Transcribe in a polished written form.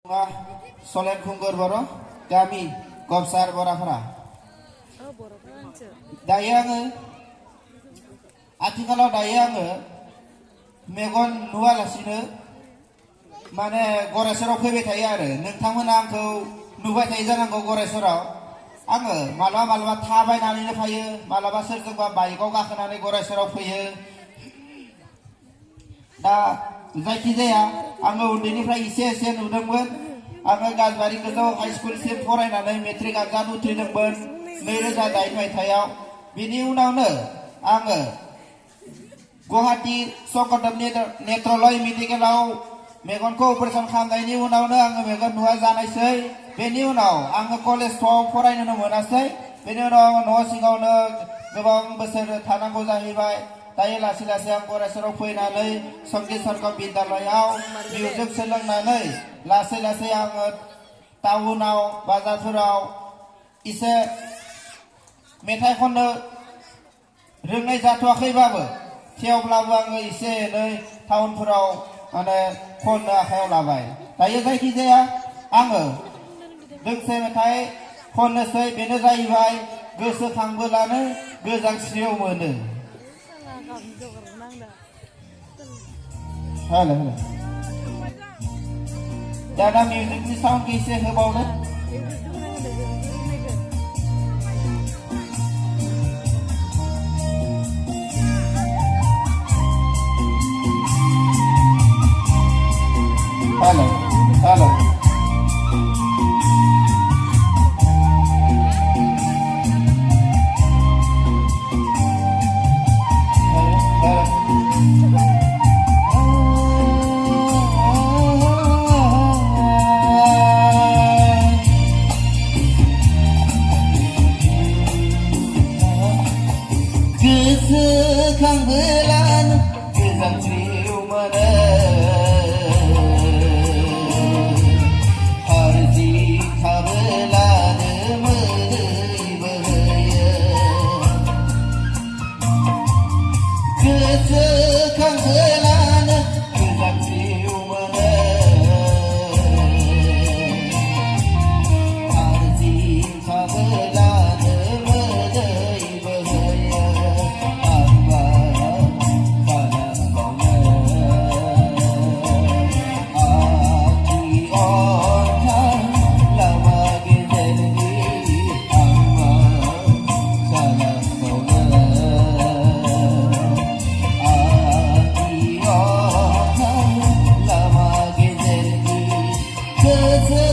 Solen Khunggur Boro kami Gopsar Borafra daya आङो आथिखालाव दायो आङो मेगन नुवालासिनो माने गरायसराव फैबाय थायो आरो नोंथांमोना आंखौ नुबाय थायो जानांगौ गरायसराव आङो मालाबा थाबायनानैनो फैयो मालाबा सोरजोंबा बाइकआव गाखोनानै गरायसराव फैयो दा जायखि जाया आङो उन्दैनिफ्राय एसे नुदोंमोन आङो गाजबारि गोजौ हाइ स्कुलसिम फरायनानै मेट्रिक आनजाद उथ्रिदोंमोन 2008 मायथाइयाव बिनि उनावनो आङो गुवाहाटी शंकरदेव नेत्रलय मेडिकेलाव मेगनखौ अपारेशन खालामनायनि उनावनो आङो मेगन नुवा जानायसै बेनि उनाव आङो कलेजआव फरायनो मोनासै बेनि उनाव आङो न' सिङावनो गोबां बोसोर थानांगौ जाहैबाय दायो लासै आं गरायसराव फैनानै संगीत सरगम बिद्यालयाव मिउजिक सोलोंनानै लासै आङो टाउनाव बाजारफोराव एसे मेथाइ खननो रोंनाय जाथ'वाखैबाबो थेवब्लाबो आङो एसे एनै टाउनफोराव माने खननो आखायाव लाबाय दायो जायखि जाया आङो दोंसे मेथाइ खननोसै बेनो जाहैबाय गोसोखांबोलानो गोजांस्रियाव मोनो हेलो दादा म्यूजिकनि साउन्डखौ एसे होबावनो हेलो गोसोखांबोलानो गोजांस्रियाव मोनो हरजि थाबोलानो मोदै बोहैयो गोसोखांबोलानो गोजांस्रियाव मोनो हरजि थाबोलानो मोदै बोहैयो Cause